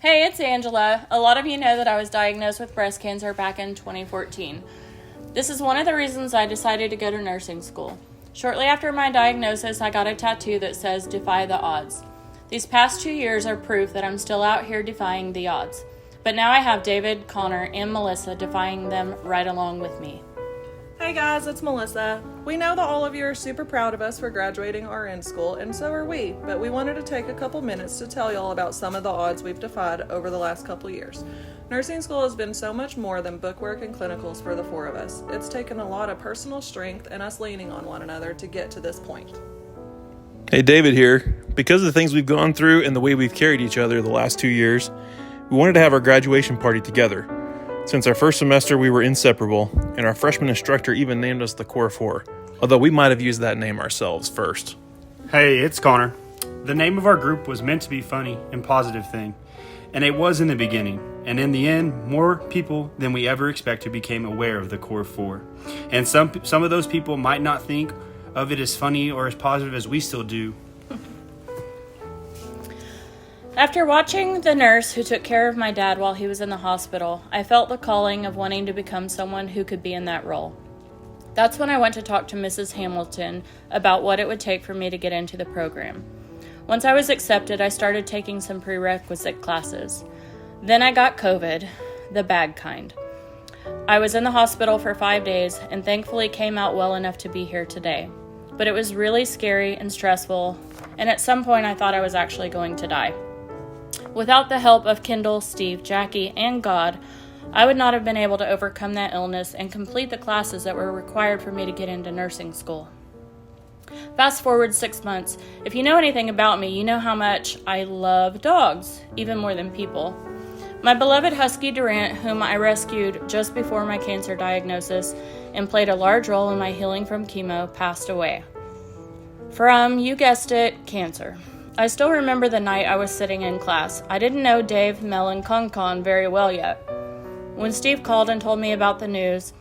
Hey, it's Angela. A lot of you know that I was diagnosed with breast cancer back in 2014. This is one of the reasons I decided to go to nursing school. Shortly after my diagnosis, I got a tattoo that says "Defy the Odds." These past 2 years are proof that I'm still out here defying the odds. But now I have David, Connor, and Melissa defying them right along with me. Hey guys, it's Melissa. We know that all of you are super proud of us for graduating RN school, and so are we, but we wanted to take a couple minutes to tell y'all about some of the odds we've defied over the last couple years. Nursing school has been so much more than bookwork and clinicals for the four of us. It's taken a lot of personal strength and us leaning on one another to get to this point. Hey, David here. Because of the things we've gone through and the way we've carried each other the last 2 years, we wanted to have our graduation party together. Since our first semester, we were inseparable, and our freshman instructor even named us the Core4, although we might have used that name ourselves first. Hey, it's Connor. The name of our group was meant to be funny and positive thing, and it was in the beginning. And in the end, more people than we ever expected became aware of the Core4. And some of those people might not think of it as funny or as positive as we still do. After watching the nurse who took care of my dad while he was in the hospital, I felt the calling of wanting to become someone who could be in that role. That's when I went to talk to Mrs. Hamilton about what it would take for me to get into the program. Once I was accepted, I started taking some prerequisite classes. Then I got COVID, the bad kind. I was in the hospital for 5 days and thankfully came out well enough to be here today. But it was really scary and stressful, and at some point I thought I was actually going to die. Without the help of Kendall, Steve, Jackie, and God, I would not have been able to overcome that illness and complete the classes that were required for me to get into nursing school. Fast forward 6 months. If you know anything about me, you know how much I love dogs, even more than people. My beloved husky Durant, whom I rescued just before my cancer diagnosis and played a large role in my healing from chemo, passed away. From, you guessed it, cancer. I still remember the night I was sitting in class. I didn't know Dave, Mel, and Con very well yet. When Steve called and told me about the news,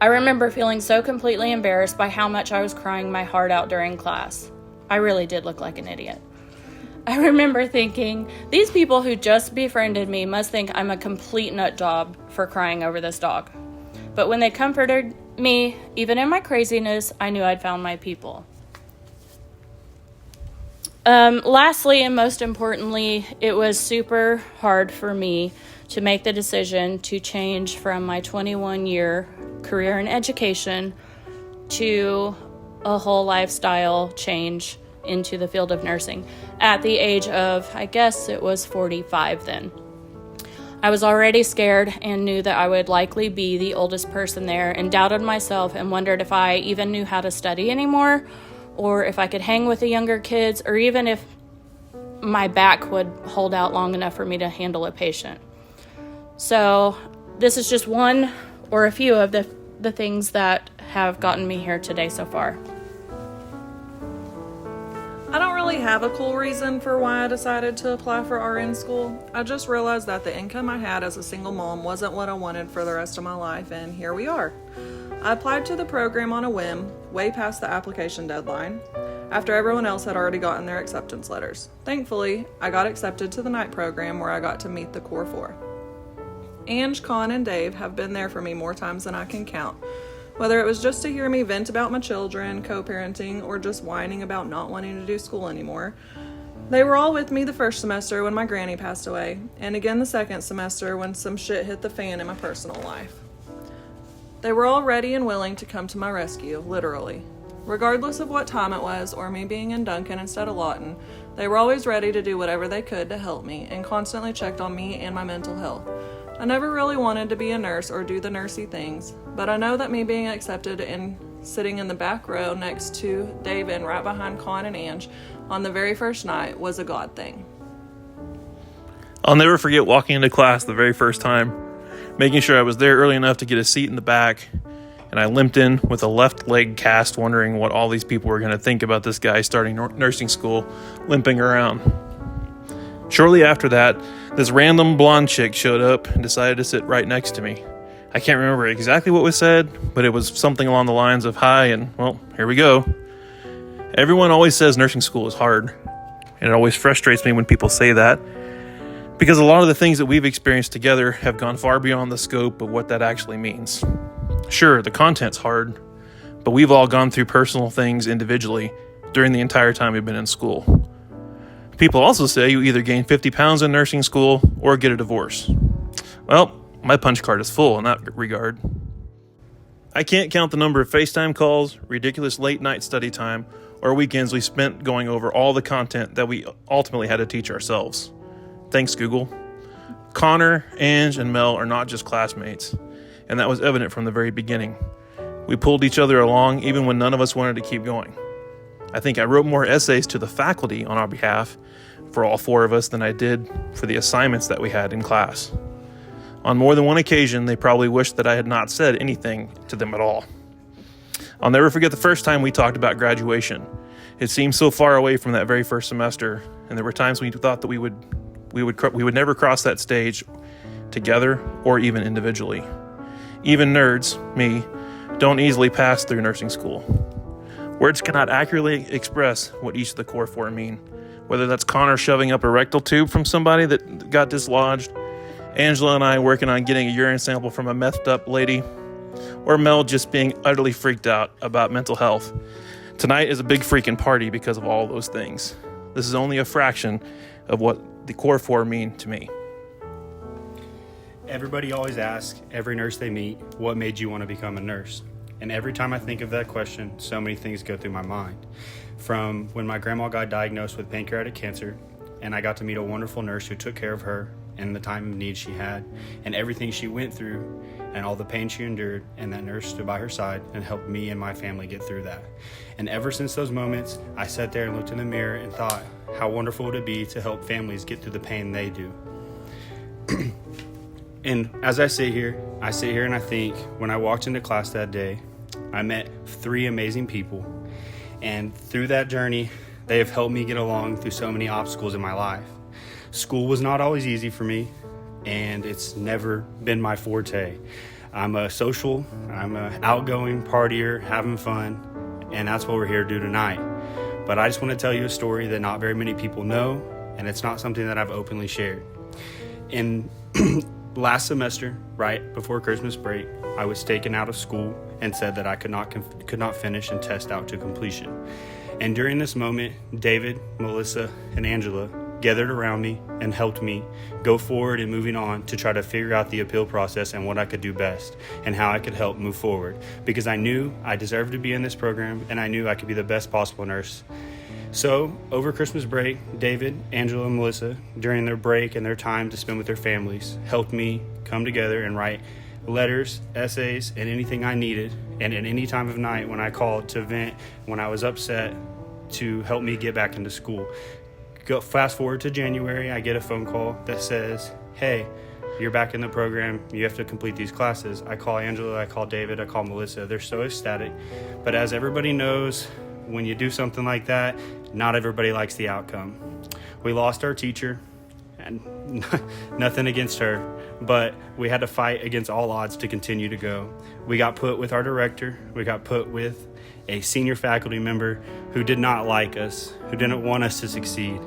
I remember feeling so completely embarrassed by how much I was crying my heart out during class. I really did look like an idiot. I remember thinking, these people who just befriended me must think I'm a complete nut job for crying over this dog. But when they comforted me, even in my craziness, I knew I'd found my people. Lastly, and most importantly, it was super hard for me to make the decision to change from my 21-year career in education to a whole lifestyle change into the field of nursing at the age of, I guess it was 45 then. I was already scared and knew that I would likely be the oldest person there and doubted myself and wondered if I even knew how to study anymore, or if I could hang with the younger kids, or even if my back would hold out long enough for me to handle a patient. So this is just one or a few of the things that have gotten me here today so far. I don't really have a cool reason for why I decided to apply for RN school. I just realized that the income I had as a single mom wasn't what I wanted for the rest of my life, and here we are. I applied to the program on a whim, way past the application deadline, after everyone else had already gotten their acceptance letters. Thankfully, I got accepted to the night program where I got to meet the Core4. Ange, Con, and Dave have been there for me more times than I can count. Whether it was just to hear me vent about my children, co-parenting, or just whining about not wanting to do school anymore, they were all with me the first semester when my granny passed away, and again the second semester when some shit hit the fan in my personal life. They were all ready and willing to come to my rescue, literally. Regardless of what time it was, or me being in Duncan instead of Lawton, they were always ready to do whatever they could to help me, and constantly checked on me and my mental health. I never really wanted to be a nurse or do the nursey things, but I know that me being accepted and sitting in the back row next to Dave and right behind Con and Ange on the very first night was a God thing. I'll never forget walking into class the very first time, making sure I was there early enough to get a seat in the back, and I limped in with a left leg cast, wondering what all these people were going to think about this guy starting nursing school, limping around. Shortly after that, this random blonde chick showed up and decided to sit right next to me. I can't remember exactly what was said, but it was something along the lines of hi, and well, here we go. Everyone always says nursing school is hard, and it always frustrates me when people say that. Because a lot of the things that we've experienced together have gone far beyond the scope of what that actually means. Sure, the content's hard, but we've all gone through personal things individually during the entire time we've been in school. People also say you either gain 50 pounds in nursing school or get a divorce. Well, my punch card is full in that regard. I can't count the number of FaceTime calls, ridiculous late night study time, or weekends we spent going over all the content that we ultimately had to teach ourselves. Thanks, Google. Connor, Ange, and Mel are not just classmates, and that was evident from the very beginning. We pulled each other along even when none of us wanted to keep going. I think I wrote more essays to the faculty on our behalf for all four of us than I did for the assignments that we had in class. On more than one occasion, they probably wished that I had not said anything to them at all. I'll never forget the first time we talked about graduation. It seemed so far away from that very first semester, and there were times we thought that we would never cross that stage together or even individually. Even nerds, me, don't easily pass through nursing school. Words cannot accurately express what each of the Core 4 mean, whether that's Connor shoving up a rectal tube from somebody that got dislodged, Angela and I working on getting a urine sample from a methed up lady, or Mel just being utterly freaked out about mental health. Tonight is a big freaking party because of all those things. This is only a fraction of what the Core 4 mean to me. Everybody always asks every nurse they meet, what made you want to become a nurse? And every time I think of that question, so many things go through my mind. From when my grandma got diagnosed with pancreatic cancer, and I got to meet a wonderful nurse who took care of her in the time of need she had, and everything she went through, and all the pain she endured, and that nurse stood by her side and helped me and my family get through that. And ever since those moments, I sat there and looked in the mirror and thought, how wonderful would it be to help families get through the pain they do. And as I sit here and I think, when I walked into class that day, I met 3 amazing people. And through that journey, they have helped me get along through so many obstacles in my life. School was not always easy for me, and it's never been my forte. I'm an outgoing partier, having fun, and that's what we're here to do tonight. But I just want to tell you a story that not very many people know, and it's not something that I've openly shared. In last semester, right before Christmas break, I was taken out of school and said that I could not finish and test out to completion. And during this moment, David, Melissa, and Angela gathered around me and helped me go forward and moving on to try to figure out the appeal process and what I could do best and how I could help move forward, because I knew I deserved to be in this program and I knew I could be the best possible nurse. So over Christmas break, David, Angela, and Melissa, during their break and their time to spend with their families, helped me come together and write letters, essays, and anything I needed, and at any time of night when I called to vent, when I was upset, to help me get back into school. Fast forward to January, I get a phone call that says, hey, you're back in the program, you have to complete these classes. I call Angela, I call David, I call Melissa. They're so ecstatic. But as everybody knows, when you do something like that, not everybody likes the outcome. We lost our teacher, and nothing against her, but we had to fight against all odds to continue to go. We got put with our director, we got put with a senior faculty member who did not like us, who didn't want us to succeed.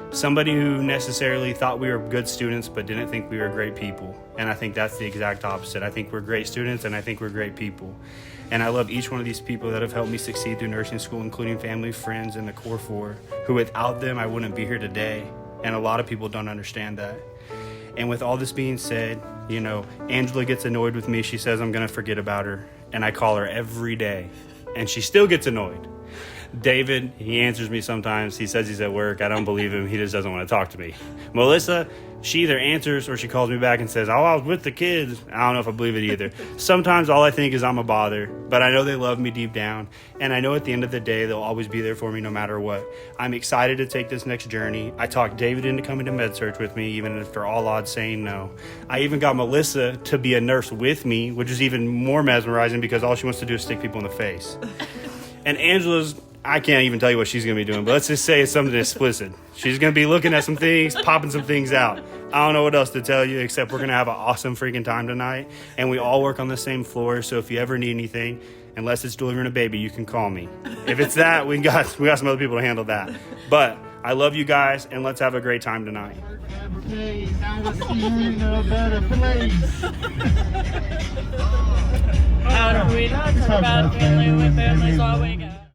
Somebody who necessarily thought we were good students but didn't think we were great people. And I think that's the exact opposite. I think we're great students and I think we're great people. And I love each one of these people that have helped me succeed through nursing school, including family, friends, and the Core 4, who without them I wouldn't be here today. And a lot of people don't understand that. And with all this being said, Angela gets annoyed with me. She says I'm going to forget about her. And I call her every day. And she still gets annoyed. David, he answers me sometimes. He says he's at work. I don't believe him. He just doesn't want to talk to me. Melissa, she either answers or she calls me back and says, I was with the kids. I don't know if I believe it either. Sometimes all I think is I'm a bother, but I know they love me deep down. And I know at the end of the day, they'll always be there for me no matter what. I'm excited to take this next journey. I talked David into coming to MedSearch with me, even after all odds saying no. I even got Melissa to be a nurse with me, which is even more mesmerizing because all she wants to do is stick people in the face. And Angela's, I can't even tell you what she's going to be doing, but let's just say it's something explicit. She's going to be looking at some things, popping some things out. I don't know what else to tell you, except we're going to have an awesome freaking time tonight. And we all work on the same floor, so if you ever need anything, unless it's delivering a baby, you can call me. If it's that, we got some other people to handle that. But I love you guys, and let's have a great time tonight. Now we'll see you in a better place. How do we not talk about family when family's all we got?